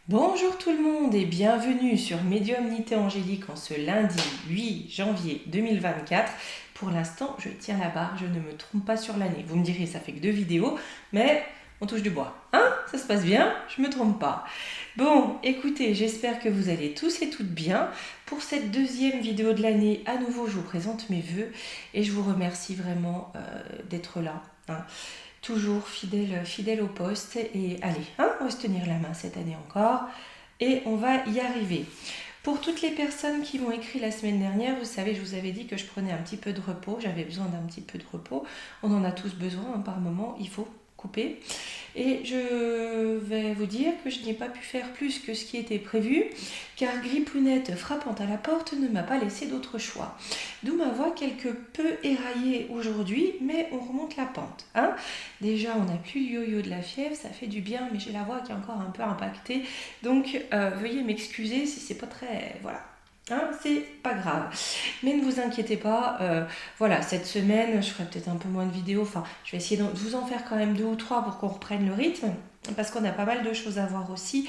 Bonjour tout le monde et bienvenue sur Médiumnité Angélique en ce lundi 8 janvier 2024. Pour l'instant, je tiens la barre, je ne me trompe pas sur l'année. Vous me direz, ça fait que 2 vidéos, mais on touche du bois. Hein? Ça se passe bien, je me trompe pas. Bon, écoutez, j'espère que vous allez tous et toutes bien. Pour cette deuxième vidéo de l'année, à nouveau, je vous présente mes vœux et je vous remercie vraiment d'être là. Hein. Toujours fidèle au poste. Et allez, hein, on va se tenir la main cette année encore. Et on va y arriver. Pour toutes les personnes qui m'ont écrit la semaine dernière, vous savez, je vous avais dit que je prenais un petit peu de repos. J'avais besoin d'un petit peu de repos. On en a tous besoin, hein, par moment. Il faut couper. Et je vais vous dire que je n'ai pas pu faire plus que ce qui était prévu, car Grippounette frappant à la porte ne m'a pas laissé d'autre choix. D'où ma voix quelque peu éraillée aujourd'hui, mais on remonte la pente. Hein. Déjà, on n'a plus le yo-yo de la fièvre, ça fait du bien, mais j'ai la voix qui est encore un peu impactée. Donc, veuillez m'excuser si c'est pas très... Voilà. Hein, c'est pas grave. Mais ne vous inquiétez pas, voilà, cette semaine, je ferai peut-être un peu moins de vidéos. Enfin, je vais essayer de vous en faire quand même 2 ou 3 pour qu'on reprenne le rythme. Parce qu'on a pas mal de choses à voir aussi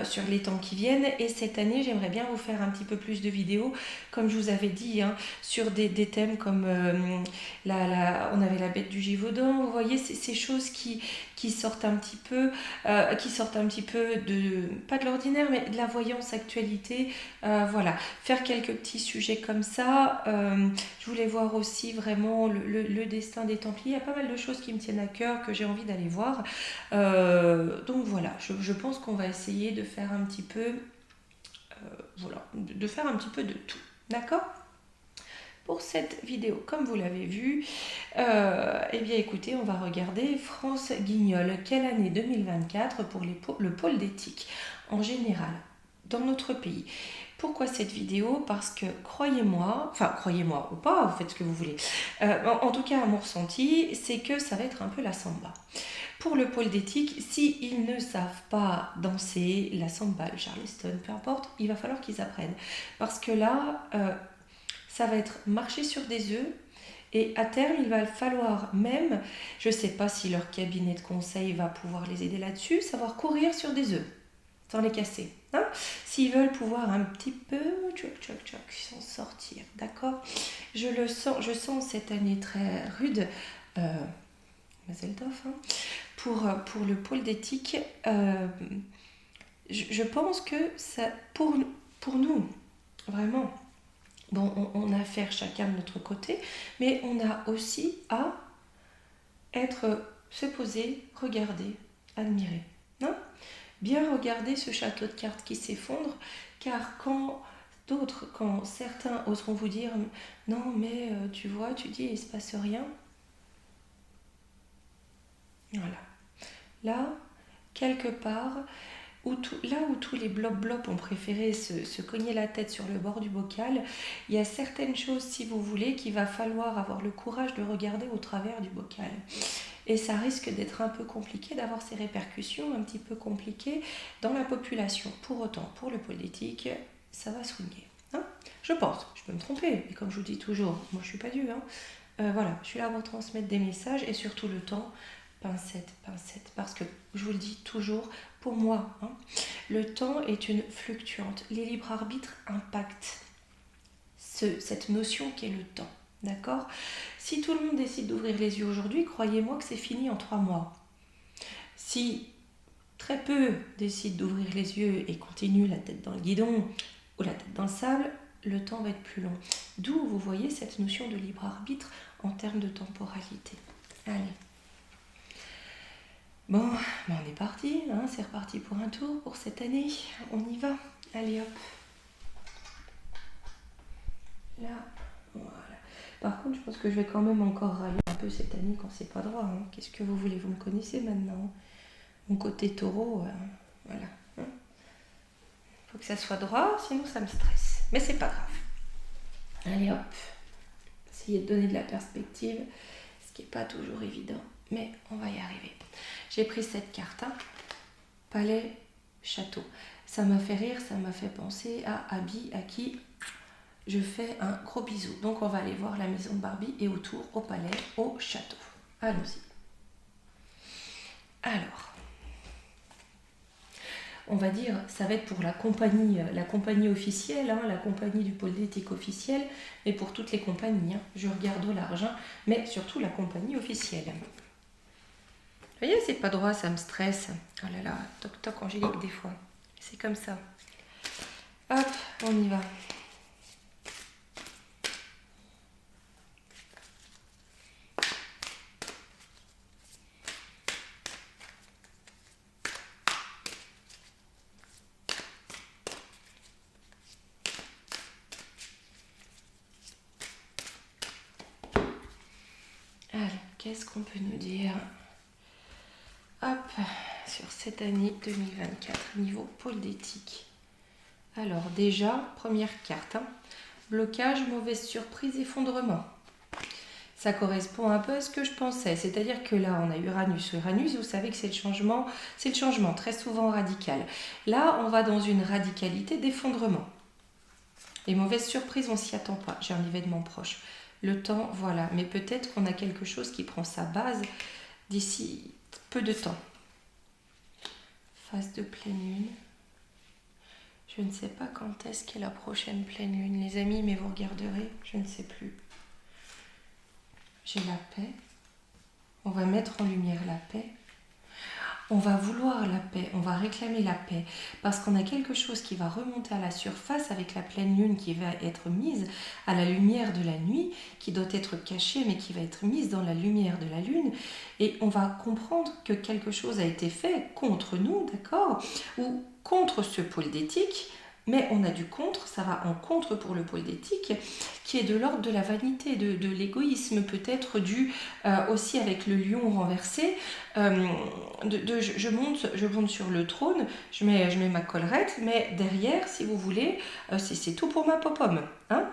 sur les temps qui viennent. Et cette année, j'aimerais bien vous faire un petit peu plus de vidéos, comme je vous avais dit, hein, sur des thèmes comme on avait la bête du Gévaudan. Vous voyez, ces choses qui sortent un petit peu, de, pas de l'ordinaire, mais de la voyance actualité. Voilà, faire quelques petits sujets comme ça. Je voulais voir aussi vraiment le destin des Templiers. Il y a pas mal de choses qui me tiennent à cœur, que j'ai envie d'aller voir. Donc voilà, je pense qu'on va essayer de faire un petit peu, voilà, de faire un petit peu de tout. D'accord ? Pour cette vidéo, comme vous l'avez vu, eh bien écoutez, on va regarder France Guignol. Quelle année 2024 pour le pôle d'éthique en général dans notre pays. Pourquoi cette vidéo? Parce que croyez-moi, enfin croyez-moi ou pas, vous faites ce que vous voulez. En tout cas, à mon ressenti, c'est que ça va être un peu la samba. Pour le pôle d'éthique, s'ils ne savent pas danser la samba, le charleston, peu importe, il va falloir qu'ils apprennent. Parce que là, ça va être marcher sur des œufs. Et à terme, il va falloir même, je ne sais pas si leur cabinet de conseil va pouvoir les aider là-dessus, savoir courir sur des œufs, sans les casser. Hein. S'ils veulent pouvoir un petit peu s'en sortir, d'accord. Je sens cette année très rude, Mazel Tov, hein, pour le pôle d'éthique. Je pense que ça, pour nous, vraiment, bon, on a à faire chacun de notre côté, mais on a aussi à se poser, regarder, admirer. Hein. Bien regarder ce château de cartes qui s'effondre, car quand certains oseront vous dire non mais tu vois, tu dis il se passe rien. Voilà. Là, quelque part, là où tous les blop-blop ont préféré se cogner la tête sur le bord du bocal, il y a certaines choses, si vous voulez, qu'il va falloir avoir le courage de regarder au travers du bocal. Et ça risque d'être un peu compliqué, d'avoir ces répercussions un petit peu compliquées dans la population. Pour autant, pour le politique, ça va swinguer. Hein. Je pense, je peux me tromper, mais comme je vous dis toujours, moi je suis pas Dieu. Hein. Voilà, je suis là pour transmettre des messages et surtout le temps, pincette, parce que je vous le dis toujours, pour moi, hein, le temps est une fluctuante. Les libres arbitres impactent cette notion qu'est le temps. D'accord. Si tout le monde décide d'ouvrir les yeux aujourd'hui, croyez-moi que c'est fini en 3 mois. Si très peu décident d'ouvrir les yeux et continuent la tête dans le guidon ou la tête dans le sable, le temps va être plus long. D'où vous voyez cette notion de libre arbitre en termes de temporalité. Allez. Bon, ben on est parti, hein, c'est reparti pour un tour pour cette année. On y va. Allez hop. Là, voilà. Par contre, je pense que je vais quand même encore râler un peu cette année quand c'est pas droit. Hein. Qu'est-ce que vous voulez? Vous me connaissez maintenant. Mon côté taureau, voilà. Hein. Faut que ça soit droit, sinon ça me stresse. Mais c'est pas grave. Allez hop. Essayez de donner de la perspective, ce qui n'est pas toujours évident. Mais on va y arriver. J'ai pris cette carte. Hein. Palais, château. Ça m'a fait rire, ça m'a fait penser à Abby, à qui je fais un gros bisou. Donc on va aller voir la maison de Barbie et autour, au palais, au château. Allons-y. Alors, on va dire, ça va être pour la compagnie officielle, hein, la compagnie du pôle d'éthique officielle, et pour toutes les compagnies, hein, je regarde au large, hein, mais surtout la compagnie officielle. Vous voyez, c'est pas droit, ça me stresse. Oh là là, toc toc Angélique des fois. C'est comme ça. Hop, on y va. Alors, qu'est-ce qu'on peut nous dire? Hop, sur cette année 2024, niveau pôle d'éthique. Alors déjà, première carte, hein, blocage, mauvaise surprise, effondrement. Ça correspond un peu à ce que je pensais, c'est-à-dire que là on a Uranus. Uranus, vous savez que c'est le changement très souvent radical. Là on va dans une radicalité d'effondrement. Les mauvaises surprises, on s'y attend pas, j'ai un événement proche. Le temps, voilà, mais peut-être qu'on a quelque chose qui prend sa base d'ici peu de temps. Phase de pleine lune. Je ne sais pas quand est-ce qu'est la prochaine pleine lune, les amis, mais vous regarderez, je ne sais plus. J'ai la paix. On va mettre en lumière la paix. On va vouloir la paix, on va réclamer la paix, parce qu'on a quelque chose qui va remonter à la surface avec la pleine lune qui va être mise à la lumière de la nuit, qui doit être cachée, mais qui va être mise dans la lumière de la lune, et on va comprendre que quelque chose a été fait contre nous, d'accord, ou contre ce pôle d'éthique, mais on a du contre, ça va en contre pour le pôle d'éthique, qui est de l'ordre de la vanité, de l'égoïsme, peut-être dû aussi avec le lion renversé. Je monte sur le trône, je mets ma collerette, mais derrière, si vous voulez, c'est tout pour ma pop-pomme. Hein,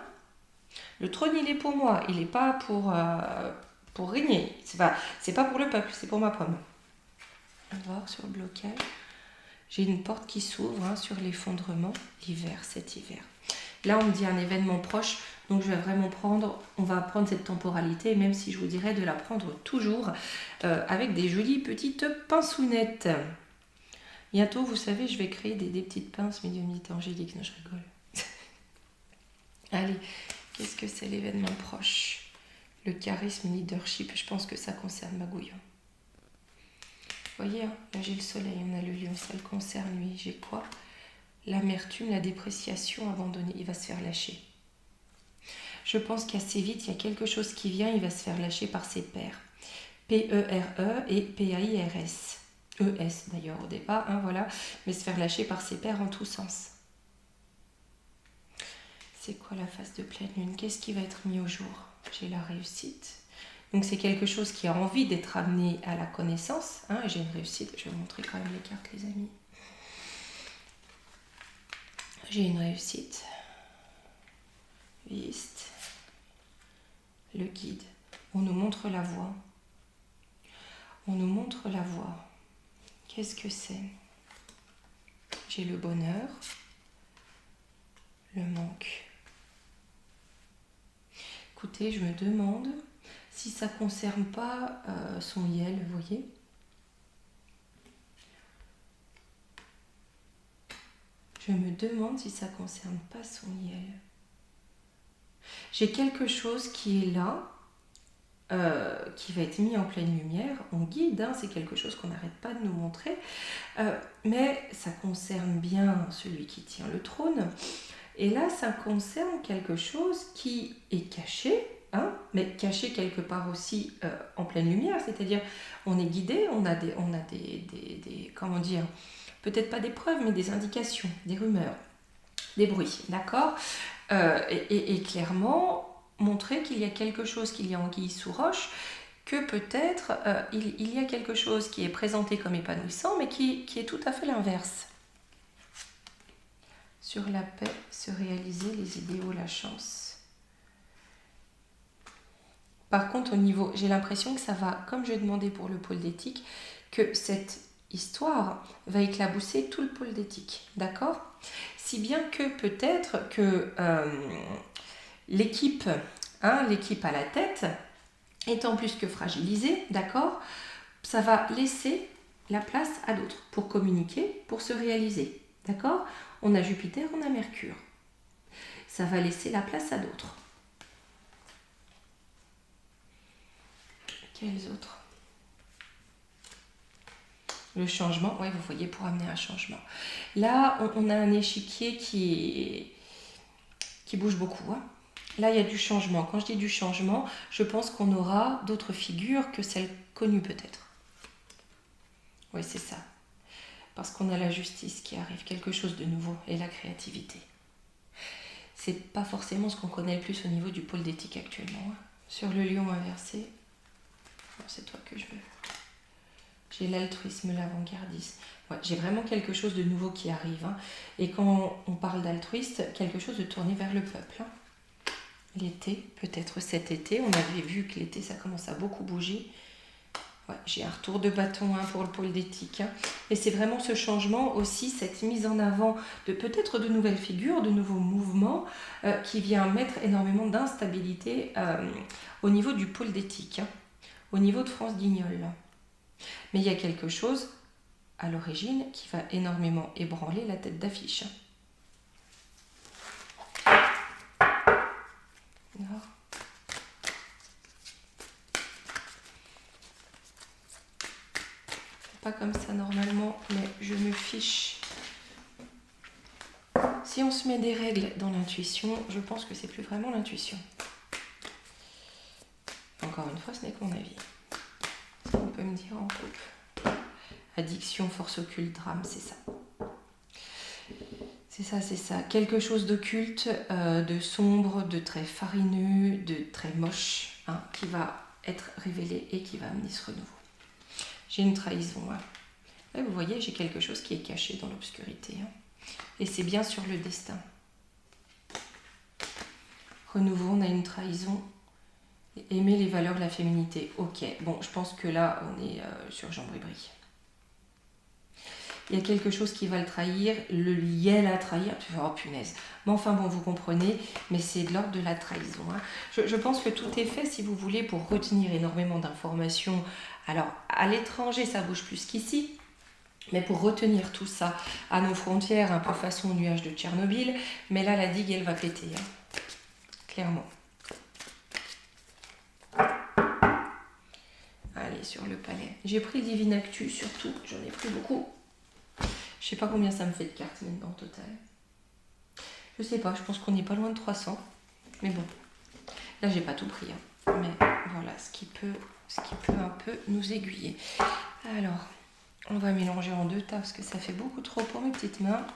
le trône, il est pour moi, il n'est pas pour régner. C'est pas pour le peuple, c'est pour ma pomme. On va voir sur le blocage. J'ai une porte qui s'ouvre, hein, sur l'effondrement, l'hiver, cet hiver. Là, on me dit un événement proche, donc je vais vraiment on va prendre cette temporalité, même si je vous dirais de la prendre toujours avec des jolies petites pincounettes. Bientôt, vous savez, je vais créer des petites pinces médiumnité angélique. Non, je rigole. Allez, qu'est-ce que c'est l'événement proche? Le charisme, leadership, je pense que ça concerne Magouillon. Vous voyez, hein, là j'ai le soleil, on a le lion, ça le concerne lui. J'ai quoi? L'amertume, la dépréciation, abandonnée, il va se faire lâcher. Je pense qu'assez vite, il y a quelque chose qui vient, il va se faire lâcher par ses pairs. P-E-R-E et P-A-I-R-S. E-S d'ailleurs au départ, hein, voilà, mais se faire lâcher par ses pairs en tous sens. C'est quoi la phase de pleine lune? Qu'est-ce qui va être mis au jour? J'ai la réussite. Donc c'est quelque chose qui a envie d'être amené à la connaissance. Hein, j'ai une réussite, je vais vous montrer quand même les cartes, les amis. J'ai une réussite. Viste. Le guide. On nous montre la voie. On nous montre la voie. Qu'est-ce que c'est? J'ai le bonheur. Le manque. Écoutez, je me demande si ça ne concerne pas son yel, vous voyez. Je me demande si ça ne concerne pas son yel. J'ai quelque chose qui est là, qui va être mis en pleine lumière. On guide, hein, c'est quelque chose qu'on n'arrête pas de nous montrer. Mais ça concerne bien celui qui tient le trône. Et là, ça concerne quelque chose qui est caché, hein, mais caché quelque part aussi en pleine lumière. C'est-à-dire, on est guidé, on a des comment dire, peut-être pas des preuves, mais des indications, des rumeurs, des bruits, d'accord, et clairement montrer qu'il y a quelque chose, qu'il y a anguille sous roche, que peut-être il y a quelque chose qui est présenté comme épanouissant, mais qui est tout à fait l'inverse. Sur la paix, se réaliser, les idéaux, la chance. Par contre, au niveau, j'ai l'impression que ça va, comme je demandais pour le pôle d'éthique, que cette histoire va éclabousser tout le pôle d'éthique, d'accord? Si bien que peut-être que l'équipe, hein, l'équipe à la tête, étant plus que fragilisée, d'accord, ça va laisser la place à d'autres pour communiquer, pour se réaliser. D'accord? On a Jupiter, on a Mercure. Ça va laisser la place à d'autres. Quels autres? Le changement, oui, vous voyez, pour amener un changement. Là, on a un échiquier qui bouge beaucoup. Hein. Là, il y a du changement. Quand je dis du changement, je pense qu'on aura d'autres figures que celles connues peut-être. Oui, c'est ça. Parce qu'on a la justice qui arrive, quelque chose de nouveau, et la créativité. C'est pas forcément ce qu'on connaît le plus au niveau du pôle d'éthique actuellement. Hein. Sur le lion inversé, bon, c'est toi que je veux. J'ai l'altruisme, l'avant-gardisme. Ouais, j'ai vraiment quelque chose de nouveau qui arrive. Hein. Et quand on parle d'altruiste, quelque chose de tourné vers le peuple. Hein. L'été, peut-être cet été, on avait vu que l'été, ça commence à beaucoup bouger. Ouais, j'ai un retour de bâton pour le pôle d'éthique. Hein. Et c'est vraiment ce changement aussi, cette mise en avant de peut-être de nouvelles figures, de nouveaux mouvements qui vient mettre énormément d'instabilité au niveau du pôle d'éthique, hein, au niveau de France Guignol. Mais il y a quelque chose à l'origine qui va énormément ébranler la tête d'affiche. Alors. Pas comme ça normalement, mais je me fiche. Si on se met des règles dans l'intuition, je pense que c'est plus vraiment l'intuition. Encore une fois, ce n'est que mon avis. Ce qu'on peut me dire en couple. Addiction, force occulte, drame, c'est ça. C'est ça, c'est ça. Quelque chose d'occulte, de sombre, de très farineux, de très moche, hein, qui va être révélé et qui va amener ce renouveau. J'ai une trahison. Hein. Ouais, vous voyez, j'ai quelque chose qui est caché dans l'obscurité. Hein. Et c'est bien sur le destin. Renouveau, on a une trahison. Aimer les valeurs de la féminité. Ok, bon, je pense que là, on est sur Jean-Brie-Brie. Il y a quelque chose qui va le trahir, le liel à trahir. Oh punaise. Mais enfin bon, vous comprenez, mais c'est de l'ordre de la trahison. Hein. Je pense que tout est fait, si vous voulez, pour retenir énormément d'informations. Alors, à l'étranger, ça bouge plus qu'ici. Mais pour retenir tout ça à nos frontières, un peu façon nuage de Tchernobyl. Mais là, la digue, elle va péter. Hein. Clairement. Allez, sur le palais. J'ai pris le Divine Actu, surtout. J'en ai pris beaucoup. Je sais pas combien ça me fait de cartes maintenant au total. Je sais pas, je pense qu'on n'est pas loin de 300. Mais bon, là j'ai pas tout pris. Hein. Mais voilà, ce qui peut un peu nous aiguiller. Alors, on va mélanger en deux tas parce que ça fait beaucoup trop pour mes petites mains.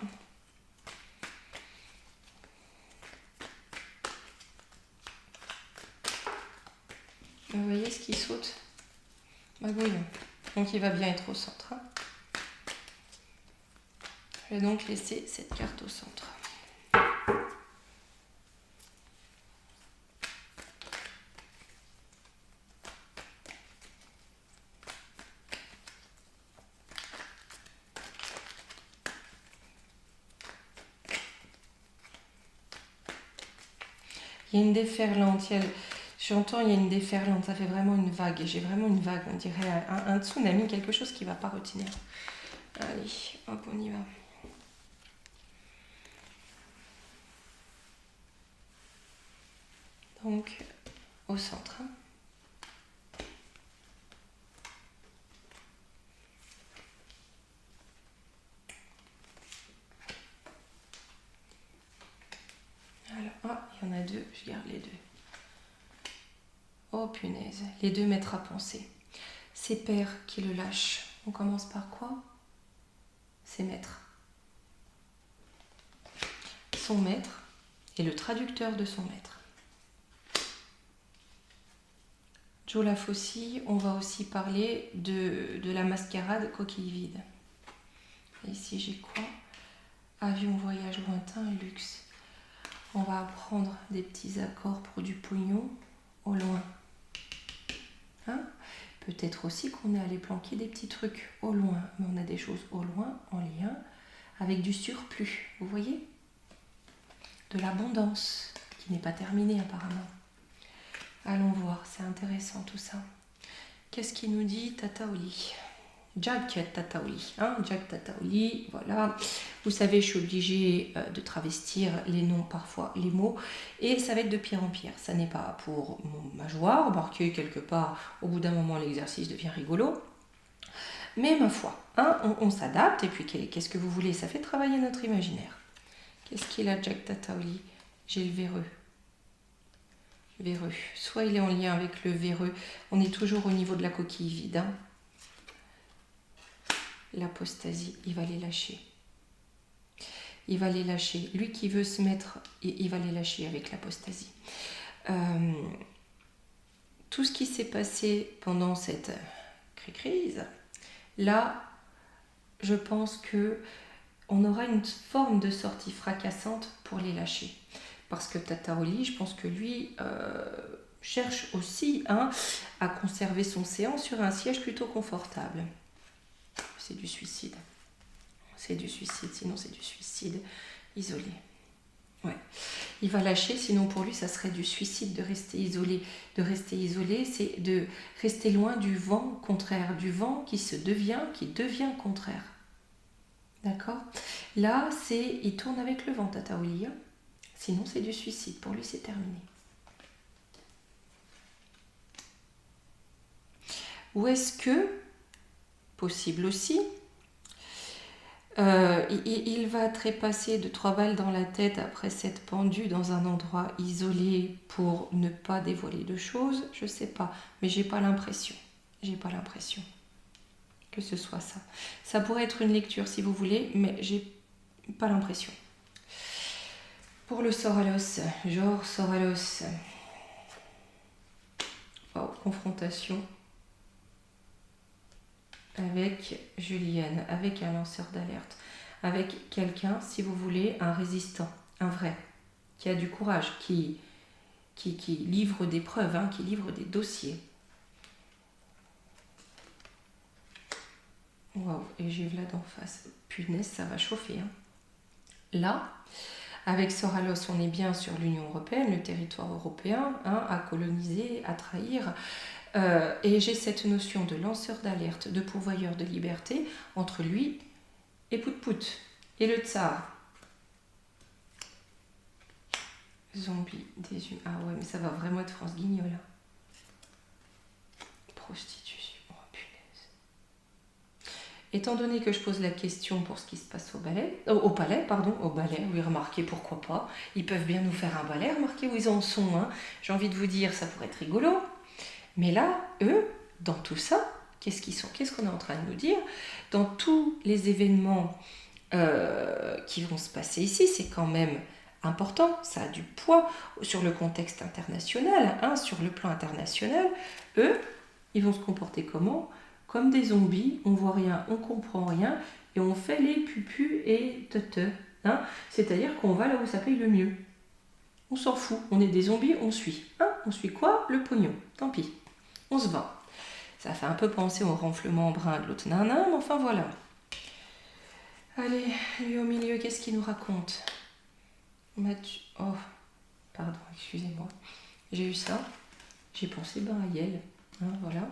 Vous voyez ce qui saute? Magouille. Donc il va bien être au centre. Hein. Je vais donc laisser cette carte au centre. Il y a une déferlante, j'entends il y a une déferlante, ça fait vraiment une vague. J'ai vraiment une vague, on dirait un tsunami, quelque chose qui ne va pas retenir. Allez, hop, on y va. Donc, au centre. Alors, ah, il y en a deux, je garde les deux. Oh punaise, les deux maîtres à penser. C'est père qui le lâche. On commence par quoi? C'est maître. Son maître et le traducteur de son maître. Joe la Faucille, on va aussi parler de la mascarade coquille vide. Et ici j'ai quoi? Avion, voyage lointain, luxe. On va apprendre des petits accords pour du pognon au loin. Hein? Peut-être aussi qu'on est allé planquer des petits trucs au loin, mais on a des choses au loin en lien avec du surplus, vous voyez? De l'abondance, qui n'est pas terminée apparemment. Allons voir, c'est intéressant tout ça. Qu'est-ce qu'il nous dit Tata Oli? Jack Tataoli, hein, Jack Tataoli, voilà. Vous savez, je suis obligée de travestir les noms, parfois les mots, et ça va être de pire en pire. Ça n'est pas pour ma joie, remarquez quelque part, au bout d'un moment, l'exercice devient rigolo. Mais ma foi, hein, on s'adapte, et puis qu'est-ce que vous voulez? Ça fait travailler notre imaginaire. Qu'est-ce qu'il a, Jack Tataoli? J'ai le véreux. Véreux. Soit il est en lien avec le véreux, on est toujours au niveau de la coquille vide, hein. L'apostasie, il va les lâcher. Il va les lâcher. Lui qui veut se mettre, il va les lâcher avec l'apostasie. Tout ce qui s'est passé pendant cette crise, là, je pense que on aura une forme de sortie fracassante pour les lâcher. Parce que Tataoli, je pense que lui cherche aussi à conserver son séant sur un siège plutôt confortable. C'est du suicide. C'est du suicide, sinon c'est du suicide isolé. Ouais. Il va lâcher, sinon pour lui ça serait du suicide de rester isolé. De rester isolé, c'est de rester loin du vent contraire, du vent qui devient contraire. D'accord? Là, il tourne avec le vent, Tataoli. Sinon c'est du suicide, pour lui c'est terminé. Ou est-ce que, possible aussi, il va trépasser de 3 balles dans la tête après s'être pendu dans un endroit isolé pour ne pas dévoiler de choses? Je sais pas, mais j'ai pas l'impression. J'ai pas l'impression que ce soit ça. Ça pourrait être une lecture si vous voulez, mais j'ai pas l'impression. Pour le Soralos, genre Soralos. Oh, confrontation avec Julienne, avec un lanceur d'alerte, avec quelqu'un, si vous voulez, un résistant, un vrai, qui a du courage, qui livre des preuves, qui livre des dossiers. Waouh, et j'ai Vlad en face. Punaise, ça va chauffer. Là, avec Soralos, on est bien sur l'Union européenne, le territoire européen, à coloniser, à trahir. Et j'ai cette notion de lanceur d'alerte, de pourvoyeur de liberté entre lui et Pout-Pout et le tsar. Zombie, désunis. Ah ouais, mais ça va vraiment être France Guignol. Prostitution. Oh punaise. Étant donné que je pose la question pour ce qui se passe au ballet, au palais, oui, remarquez, pourquoi pas. Ils peuvent bien nous faire un ballet, remarquez où ils en sont. J'ai envie de vous dire, ça pourrait être rigolo. Mais là, eux, dans tout ça, qu'est-ce qu'on est en train de nous dire? Dans tous les événements qui vont se passer ici, c'est quand même important, ça a du poids sur le contexte international, sur le plan international. Eux, ils vont se comporter comment? Comme des zombies, on voit rien, on comprend rien, et on fait les pupus et teuteux. C'est-à-dire qu'on va là où ça paye le mieux. On s'en fout, on est des zombies, on suit. On suit quoi? Le pognon, tant pis. On se vend. Ça fait un peu penser au renflement brun de l'autre nanan, mais enfin voilà. Allez, lui au milieu, qu'est-ce qu'il nous raconte? Mathieu. Oh, pardon, excusez-moi. J'ai eu ça. J'ai pensé à Yel. Voilà.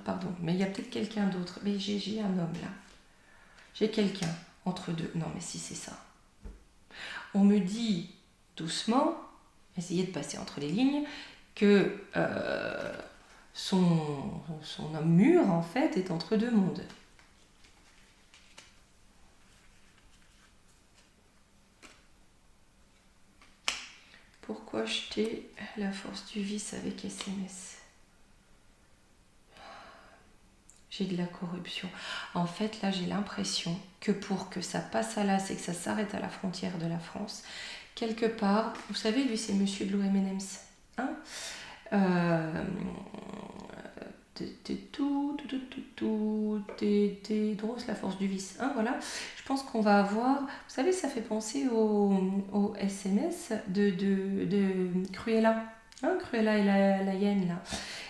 Pardon, mais il y a peut-être quelqu'un d'autre. Mais j'ai un homme là. J'ai quelqu'un entre deux. Non, mais si c'est ça. On me dit doucement, essayez de passer entre les lignes, que son homme mûr, en fait, est entre deux mondes. Pourquoi jeter la force du vice avec SMS? J'ai de la corruption. En fait, là, j'ai l'impression que pour que ça passe à l'as et que ça s'arrête à la frontière de la France, quelque part, vous savez, lui, c'est monsieur de l'OM&M's. T'es drôle, la force du vice. Voilà. Je pense qu'on va avoir... Vous savez, ça fait penser au SMS de Cruella. Cruella et la hyène, là.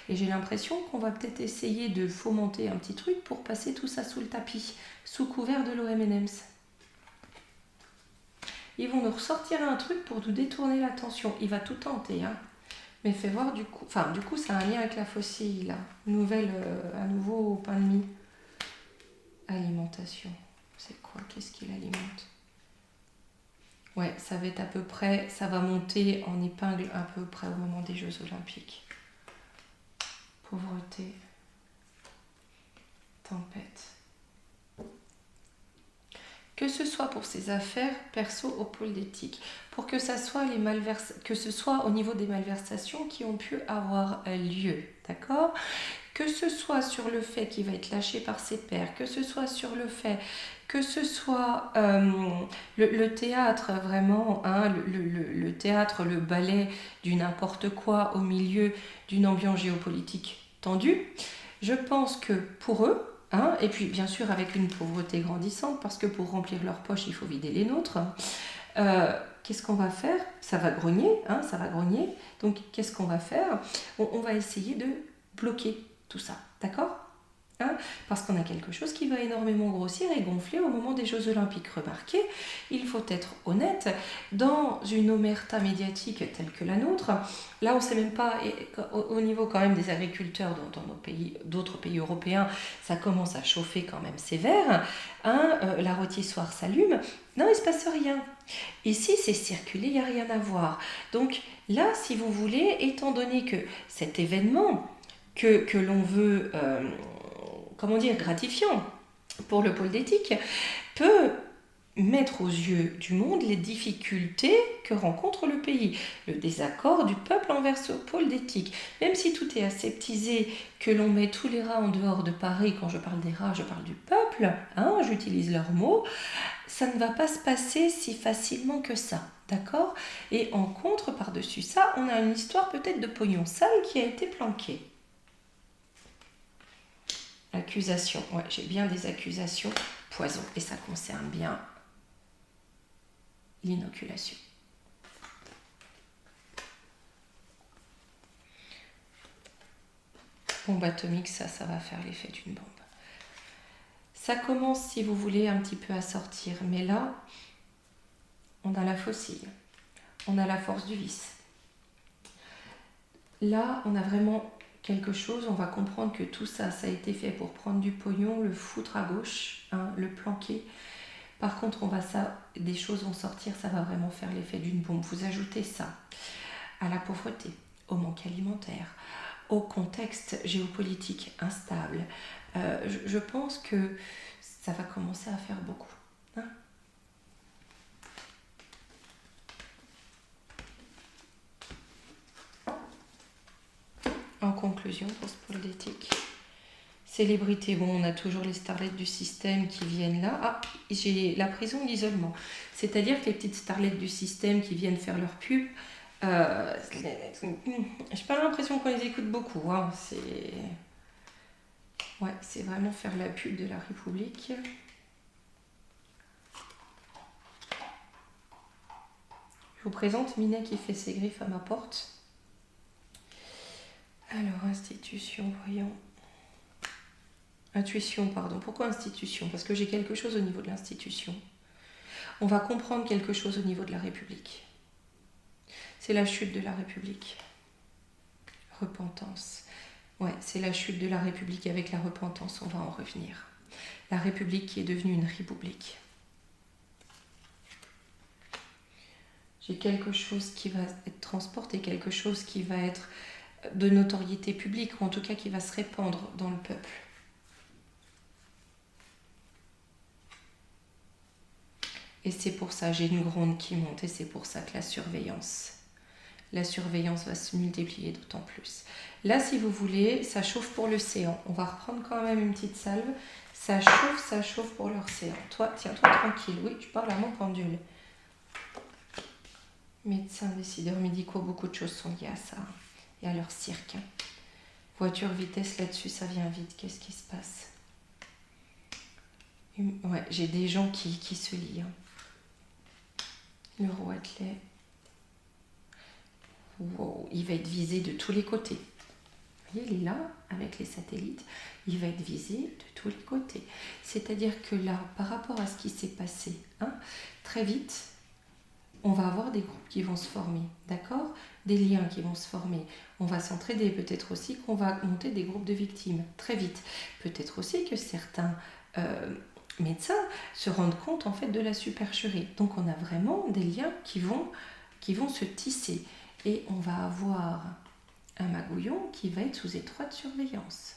Et j'ai l'impression qu'on va peut-être essayer de fomenter un petit truc pour passer tout ça sous le tapis, sous couvert de l'OM&M's. Ils vont nous ressortir un truc pour nous détourner l'attention. Il va tout tenter, Mais fais voir du coup. Enfin, du coup, ça a un lien avec la faucille, là. Un nouveau pain de mie. Alimentation. C'est quoi? Qu'est-ce qu'il alimente? Ouais, ça va être à peu près. Ça va monter en épingle à peu près au moment des Jeux Olympiques. Pauvreté. Tempête. Que ce soit pour ses affaires, perso au pôle d'éthique, pour que ce soit au niveau des malversations qui ont pu avoir lieu, d'accord? Que ce soit sur le fait qu'il va être lâché par ses pairs, que ce soit sur le fait que ce soit le théâtre vraiment, hein, le théâtre, le ballet du n'importe quoi au milieu d'une ambiance géopolitique tendue, je pense que pour eux, hein, et puis bien sûr avec une pauvreté grandissante, parce que pour remplir leurs poches, il faut vider les nôtres, qu'est-ce qu'on va faire? Ça va grogner, hein, ça va grogner. Donc qu'est-ce qu'on va faire? On va essayer de bloquer tout ça, d'accord? Hein, parce qu'on a quelque chose qui va énormément grossir et gonfler au moment des Jeux Olympiques. Remarquez, il faut être honnête, dans une omerta médiatique telle que la nôtre, là on ne sait même pas, au niveau quand même des agriculteurs dans nos pays, d'autres pays européens, ça commence à chauffer quand même sévère, hein, la rôtissoire s'allume, non il ne se passe rien. Ici c'est circulé, il n'y a rien à voir. Donc là, si vous voulez, étant donné que cet événement que l'on veut, comment dire, gratifiant pour le pôle d'éthique, peut mettre aux yeux du monde les difficultés que rencontre le pays, le désaccord du peuple envers ce pôle d'éthique. Même si tout est aseptisé, que l'on met tous les rats en dehors de Paris, quand je parle des rats, je parle du peuple, hein, j'utilise leurs mots, ça ne va pas se passer si facilement que ça, d'accord? Et en contre, par-dessus ça, on a une histoire peut-être de pognon sale qui a été planquée. Accusation, ouais, j'ai bien des accusations poison et ça concerne bien l'inoculation. Bombe atomique, ça va faire l'effet d'une bombe. Ça commence, si vous voulez, un petit peu à sortir, mais là, on a la faucille, on a la force du vice. Là, on a vraiment quelque chose, on va comprendre que tout ça, ça a été fait pour prendre du pognon, le foutre à gauche, hein, le planquer. Par contre, des choses vont sortir, ça va vraiment faire l'effet d'une bombe. Vous ajoutez ça à la pauvreté, au manque alimentaire, au contexte géopolitique instable. Je pense que ça va commencer à faire beaucoup. Hein. En conclusion, pour ce pôle d'éthique, célébrité, bon, on a toujours les starlettes du système qui viennent là. Ah, j'ai la prison et l'isolement. C'est-à-dire que les petites starlettes du système qui viennent faire leur pub, j'ai pas l'impression qu'on les écoute beaucoup. Hein. C'est vraiment faire la pub de la République. Je vous présente Minet qui fait ses griffes à ma porte. Alors, institution, voyons. Intuition, pardon. Pourquoi institution? Parce que j'ai quelque chose au niveau de l'institution. On va comprendre quelque chose au niveau de la République. C'est la chute de la République. Repentance. Ouais, c'est la chute de la République avec la repentance, on va en revenir. La République qui est devenue une république. J'ai quelque chose qui va être transporté, quelque chose qui va être de notoriété publique, ou en tout cas qui va se répandre dans le peuple. Et c'est pour ça, j'ai une gronde qui monte, et c'est pour ça que la surveillance va se multiplier d'autant plus. Là, si vous voulez, ça chauffe pour l'océan. On va reprendre quand même une petite salve. Ça chauffe pour l'océan. Toi, tiens-toi tranquille. Oui, tu parles à mon pendule. Médecins, décideurs médicaux, beaucoup de choses sont liées à ça. Et à leur cirque. Voiture, vitesse, là-dessus, ça vient vite. Qu'est-ce qui se passe? Ouais, j'ai des gens qui se lient. Le roi athlète. Wow, il va être visé de tous les côtés. Vous voyez, il est là, avec les satellites, il va être visé de tous les côtés. C'est-à-dire que là, par rapport à ce qui s'est passé, hein, très vite, on va avoir des groupes qui vont se former, d'accord? Des liens qui vont se former. On va s'entraider, peut-être aussi qu'on va monter des groupes de victimes très vite. Peut-être aussi que certains médecins se rendent compte en fait de la supercherie. Donc on a vraiment des liens qui vont se tisser. Et on va avoir un magouillon qui va être sous étroite surveillance.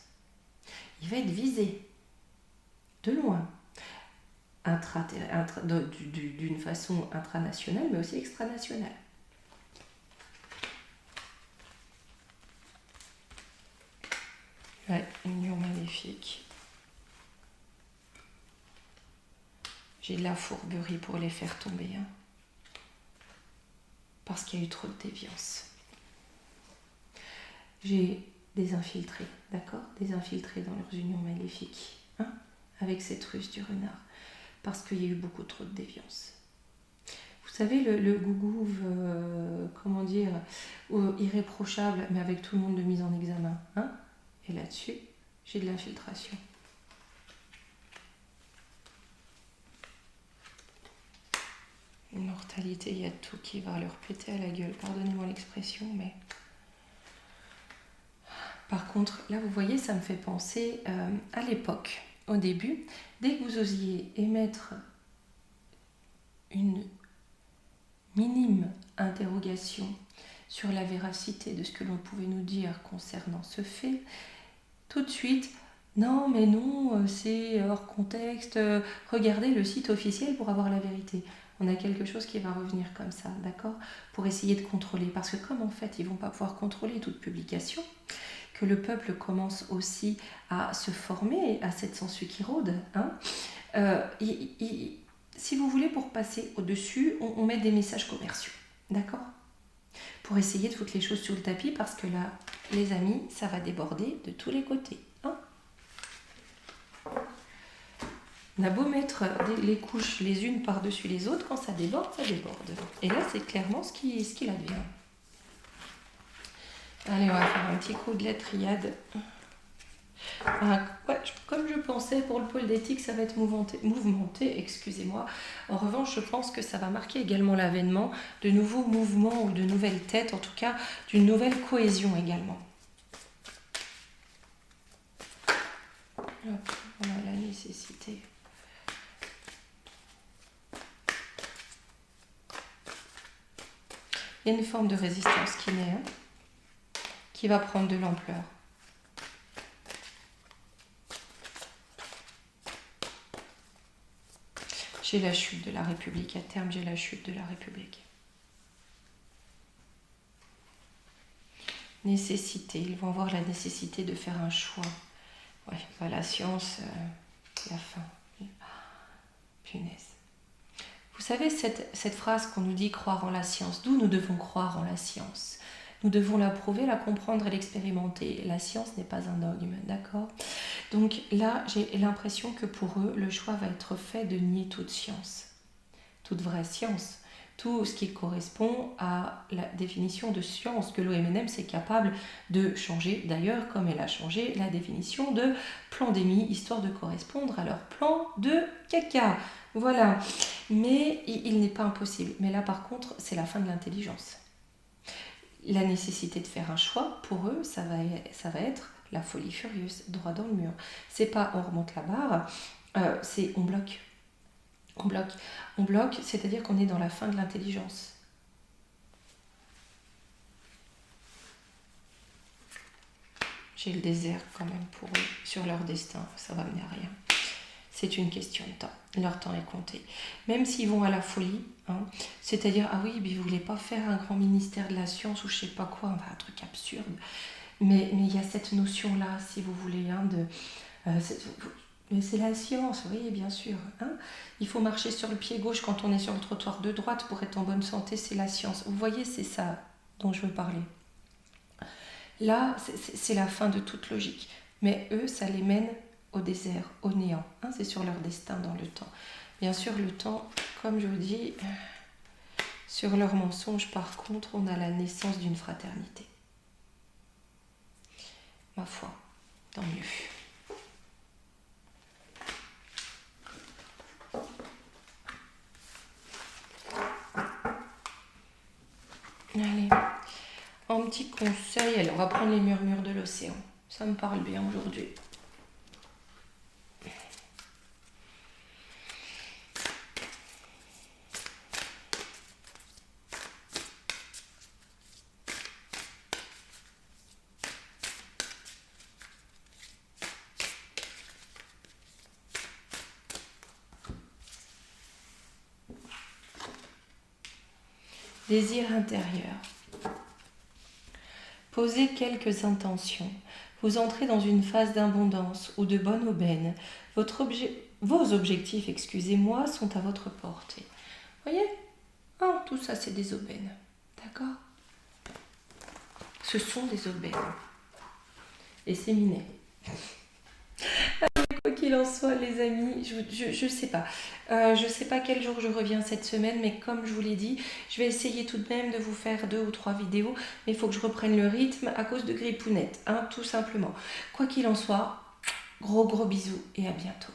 Il va être visé de loin, d'une façon intranationale, mais aussi extranationale. Ouais, union maléfique. J'ai de la fourberie pour les faire tomber, hein, parce qu'il y a eu trop de déviance. J'ai des infiltrés, d'accord? Des infiltrés dans leurs unions maléfiques, hein, avec cette ruse du renard, parce qu'il y a eu beaucoup trop de déviance. Vous savez, le gougouve, comment dire, irréprochable, mais avec tout le monde de mise en examen, hein? Et là-dessus, j'ai de l'infiltration. Une mortalité, il y a tout qui va leur péter à la gueule. Pardonnez-moi l'expression, mais... Par contre, là, vous voyez, ça me fait penser à l'époque, au début. Dès que vous osiez émettre une minime interrogation sur la véracité de ce que l'on pouvait nous dire concernant ce fait, tout de suite, non, mais non, c'est hors contexte, regardez le site officiel pour avoir la vérité. On a quelque chose qui va revenir comme ça, d'accord? Pour essayer de contrôler. Parce que comme en fait, ils ne vont pas pouvoir contrôler toute publication, que le peuple commence aussi à se former à cette censure qui rôde, hein, si vous voulez, pour passer au-dessus, on met des messages commerciaux, d'accord? Pour essayer de foutre les choses sur le tapis, parce que là, les amis, ça va déborder de tous les côtés, hein. On a beau mettre les couches les unes par-dessus les autres, quand ça déborde, ça déborde. Et là, c'est clairement ce qu'il advient. Allez, on va faire un petit coup de la triade. Ouais, comme je pensais, pour le pôle d'éthique, ça va être mouvementé, excusez-moi. En revanche, je pense que ça va marquer également l'avènement de nouveaux mouvements ou de nouvelles têtes, en tout cas d'une nouvelle cohésion également. Hop, voilà la nécessité. Il y a une forme de résistance qui naît, hein, qui va prendre de l'ampleur. J'ai la chute de la République, à terme, j'ai la chute de la République. Nécessité, ils vont avoir la nécessité de faire un choix. Ouais, bah, la science, la fin. Punaise. Vous savez, cette phrase qu'on nous dit croire en la science, d'où nous devons croire en la science? Nous devons la prouver, la comprendre et l'expérimenter. La science n'est pas un dogme, d'accord? Donc là, j'ai l'impression que pour eux, le choix va être fait de nier toute science, toute vraie science, tout ce qui correspond à la définition de science que l'OMNM est capable de changer, d'ailleurs, comme elle a changé la définition de pandémie, histoire de correspondre à leur plan de caca. Voilà. Mais il n'est pas impossible. Mais là, par contre, c'est la fin de l'intelligence. La nécessité de faire un choix, pour eux, ça va être la folie furieuse, droit dans le mur. C'est pas on remonte la barre, c'est on bloque. On bloque. On bloque, c'est-à-dire qu'on est dans la fin de l'intelligence. J'ai le désert quand même pour eux, sur leur destin, ça va mener à rien. C'est une question de temps, leur temps est compté. Même s'ils vont à la folie, hein, c'est-à-dire, ah oui, mais vous ne voulez pas faire un grand ministère de la science ou je ne sais pas quoi, enfin, un truc absurde. Mais il y a cette notion-là, si vous voulez, hein, mais c'est la science, oui, bien sûr. Hein. Il faut marcher sur le pied gauche quand on est sur le trottoir de droite pour être en bonne santé, c'est la science. Vous voyez, c'est ça dont je veux parler. Là, c'est la fin de toute logique. Mais eux, ça les mène au désert, au néant. Hein, c'est sur leur destin dans le temps. Bien sûr, le temps, comme je vous dis, sur leur mensonge, par contre, on a la naissance d'une fraternité. Ma foi, tant mieux. Allez, un petit conseil. Allez, on va prendre les murmures de l'océan. Ça me parle bien aujourd'hui. Désir intérieur. Posez quelques intentions. Vous entrez dans une phase d'abondance ou de bonne aubaine. Vos objectifs, excusez-moi, sont à votre portée. Voyez? Ah, tout ça, c'est des aubaines. D'accord? Ce sont des aubaines. Et c'est miné. Quoi qu'il en soit, les amis, je sais pas. Je sais pas quel jour je reviens cette semaine, mais comme je vous l'ai dit, je vais essayer tout de même de vous faire 2 ou 3 vidéos, mais il faut que je reprenne le rythme à cause de Grippounette, hein, tout simplement. Quoi qu'il en soit, gros bisous et à bientôt.